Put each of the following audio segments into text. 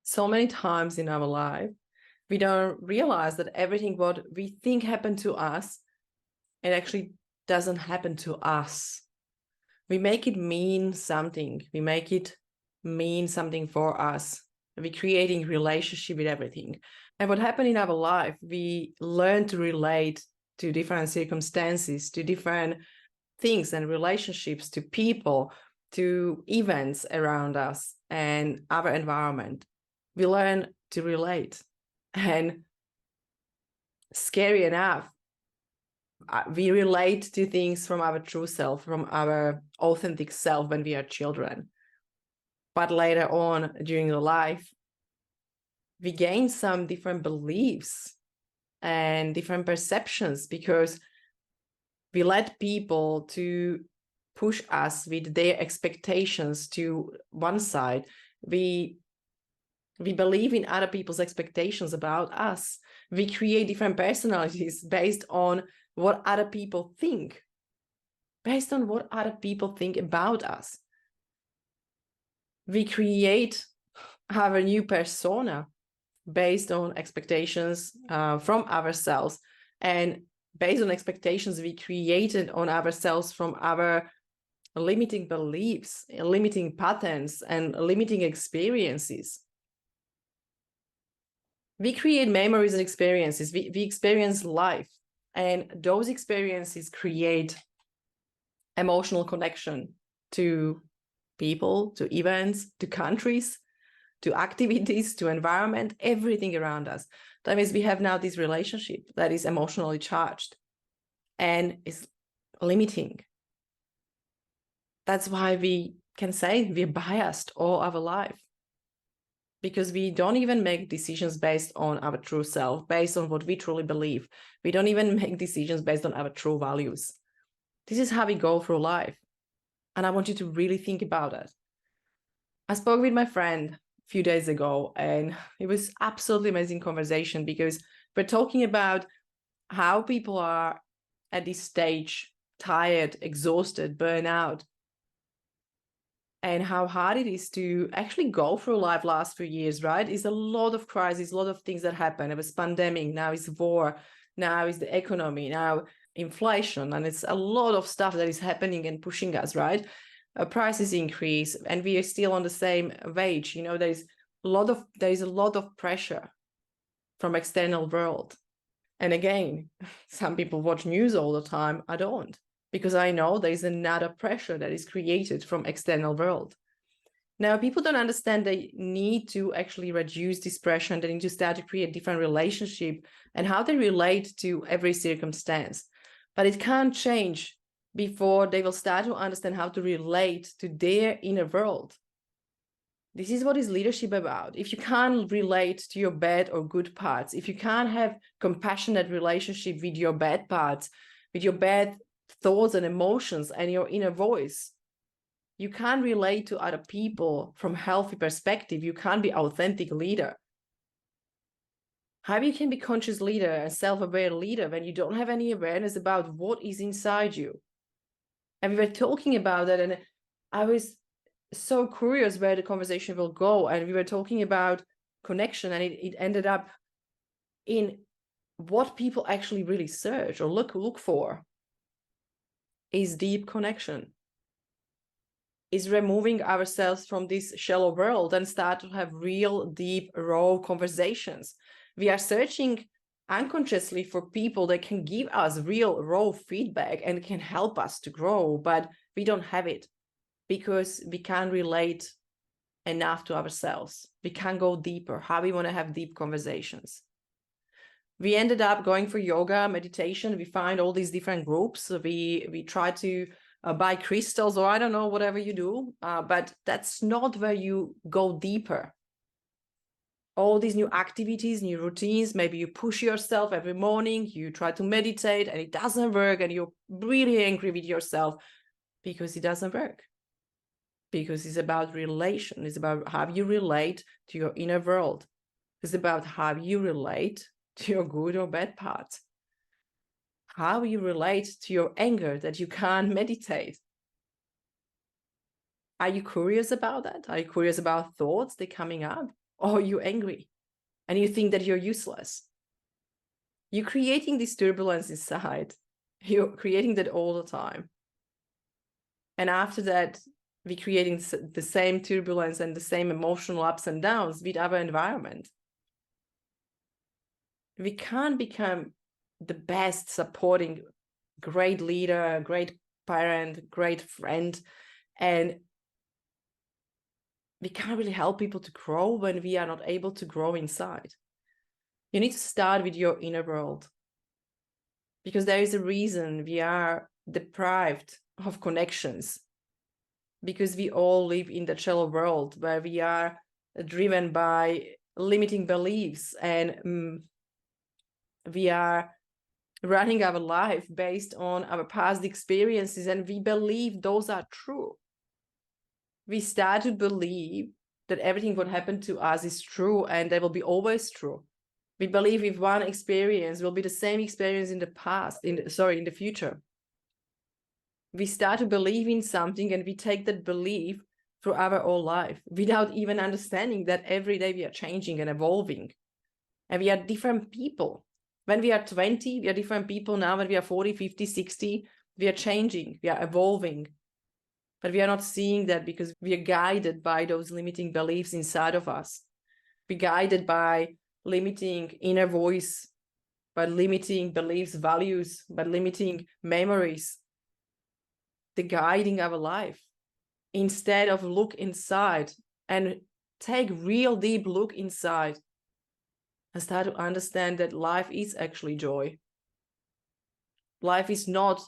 So many times in our life, we don't realize that everything what we think happened to us, it actually doesn't happen to us. We make it mean something. We make it mean something for us. We're creating relationship with everything. And what happened in our life, we learn to relate to different circumstances, to different things and relationships, to people, to events around us and our environment. We learn to relate. And scary enough, we relate to things from our true self, from our authentic self when we are children. But later on during the life, we gain some different beliefs and different perceptions because we let people to push us with their expectations to one side. We believe in other people's expectations about us. We create different personalities based on what other people think, based on what other people think about us. We create our new persona based on expectations from ourselves, and based on expectations we created on ourselves from our limiting beliefs, limiting patterns, and limiting experiences. We create memories and experiences. We experience life, and those experiences create emotional connection to people, to events, to countries, to activities, to environment, everything around us. That means we have now this relationship that is emotionally charged and is limiting. That's why we can say we're biased all our life, because we don't even make decisions based on our true self, based on what we truly believe. We don't even make decisions based on our true values. This is how we go through life. And I want you to really think about it. I spoke with my friend a few days ago, and it was absolutely amazing conversation because we're talking about how people are at this stage, tired, exhausted, burnt out, and how hard it is to actually go through life last few years, right? It's a lot of crises, a lot of things that happen. It was pandemic, now it's war, now it's the economy, now inflation, and it's a lot of stuff that is happening and pushing us, right? Prices increase, and we are still on the same wage. There is a lot of pressure from external world. And again, some people watch news all the time. I don't, because I know there is another pressure that is created from external world. Now, people don't understand they need to actually reduce this pressure, and they need to start to create different relationship and how they relate to every circumstance. But it can't change before they will start to understand how to relate to their inner world. This is what is leadership about. If you can't relate to your bad or good parts, if you can't have compassionate relationship with your bad parts, with your bad thoughts and emotions and your inner voice, you can't relate to other people from a healthy perspective. You can't be authentic leader. How you can be conscious leader and self-aware leader when you don't have any awareness about what is inside you? And we were talking about that, and I was so curious where the conversation will go. And we were talking about connection, and it ended up in what people actually really search or look for is deep connection, is removing ourselves from this shallow world and start to have real, deep, raw conversations. We are searching unconsciously for people that can give us real, raw feedback and can help us to grow, but we don't have it because we can't relate enough to ourselves. We can't go deeper, how we want to have deep conversations. We ended up going for yoga, meditation. We find all these different groups. We try to buy crystals, or I don't know, whatever you do, but that's not where you go deeper. All these new activities, new routines, maybe you push yourself every morning, you try to meditate and it doesn't work, and you're really angry with yourself because it doesn't work. Because it's about relation. It's about how you relate to your inner world. It's about how you relate to your good or bad parts. How you relate to your anger that you can't meditate. Are you curious about that? Are you curious about thoughts that are coming up? or you're angry and you think that you're useless. You're creating this turbulence inside. You're creating that all the time. And after that, we're creating the same turbulence and the same emotional ups and downs with our environment. We can't become the best supporting, great leader, great parent, great friend, and we can't really help people to grow when we are not able to grow inside. You need to start with your inner world, because there is a reason we are deprived of connections, because we all live in the shallow world where we are driven by limiting beliefs, and we are running our life based on our past experiences, and we believe those are true. We start to believe that everything what happened to us is true and they will be always true. We believe if one experience will be the same experience in the past, in the future. We start to believe in something and we take that belief through our whole life without even understanding that every day we are changing and evolving. And we are different people. When we are 20, we are different people now. When we are 40, 50, 60, we are changing, we are evolving. But we are not seeing that because we are guided by those limiting beliefs inside of us. We're guided by limiting inner voice, by limiting beliefs, values, by limiting memories. They're guiding our life. Instead of look inside and take real deep look inside and start to understand that life is actually joy. Life is not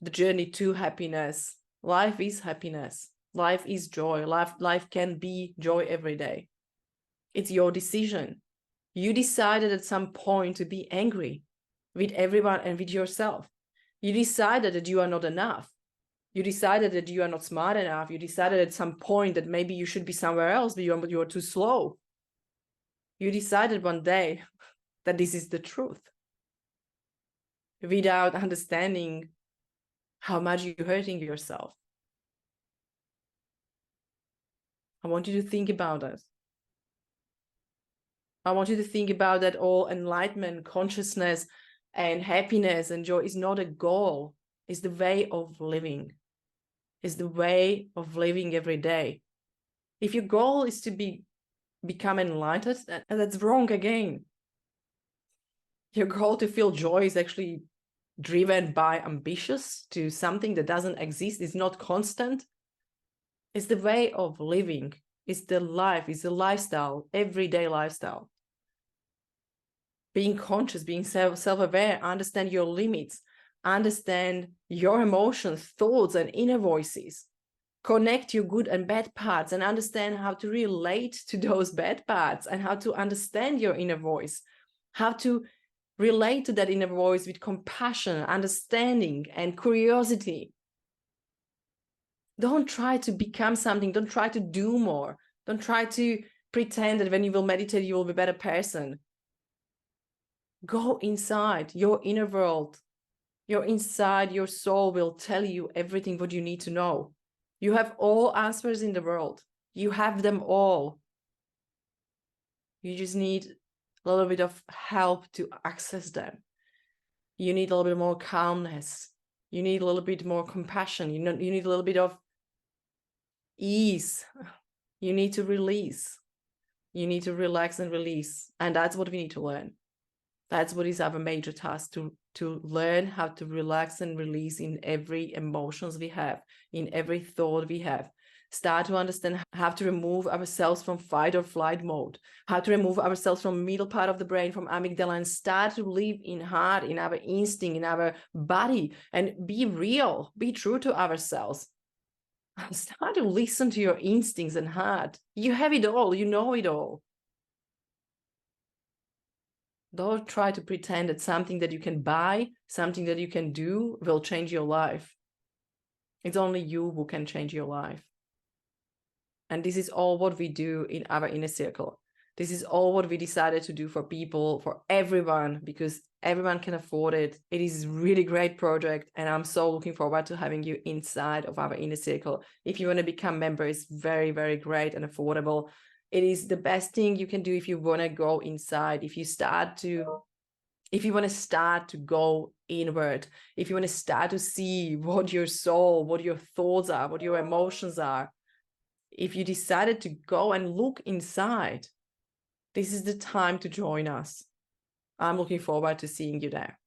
the journey to happiness. Life is happiness. Life is joy. Life can be joy every day. It's your decision. You decided at some point to be angry with everyone and with yourself. You decided that you are not enough. You decided that you are not smart enough. You decided at some point that maybe you should be somewhere else, but you are too slow. You decided one day that this is the truth without understanding how much you're hurting yourself. I want you to think about it. I want you to think about that all enlightenment, consciousness, and happiness and joy is not a goal. It's the way of living. It's the way of living every day. If your goal is to become enlightened, and that's wrong again. Your goal to feel joy is actually driven by ambitious to something that doesn't exist, is not constant. It's the way of living. It's the life, it's the lifestyle, everyday lifestyle. Being conscious, being self-aware, understand your limits, understand your emotions, thoughts, and inner voices. Connect your good and bad parts and understand how to relate to those bad parts and how to understand your inner voice, how to relate to that inner voice with compassion, understanding, and curiosity. Don't try to become something. Don't try to do more. Don't try to pretend that when you will meditate, you will be a better person. Go inside your inner world. Your inside, your soul will tell you everything what you need to know. You have all answers in the world. You have them all. You just need a little bit of help to access them. You need a little bit more calmness. You need a little bit more compassion. You need a little bit of ease. You need to release. You need to relax and release. And that's what we need to learn. That's what is our major task, to learn how to relax and release in every emotions we have, in every thought we have. Start to understand how to remove ourselves from fight or flight mode, how to remove ourselves from middle part of the brain, from amygdala, and start to live in heart, in our instinct, in our body, and be real, be true to ourselves. Start to listen to your instincts and heart. You have it all, you know it all. Don't try to pretend that something that you can buy, something that you can do will change your life. It's only you who can change your life. And this is all what we do in our inner circle. This is all what we decided to do for people, for everyone, because everyone can afford it. It is a really great project. And I'm so looking forward to having you inside of our inner circle. If you want to become member, it's very, very great and affordable. It is the best thing you can do if you want to go inside, if you want to start to go inward, if you want to start to see what your soul, what your thoughts are, what your emotions are. If you decided to go and look inside, this is the time to join us. I'm looking forward to seeing you there.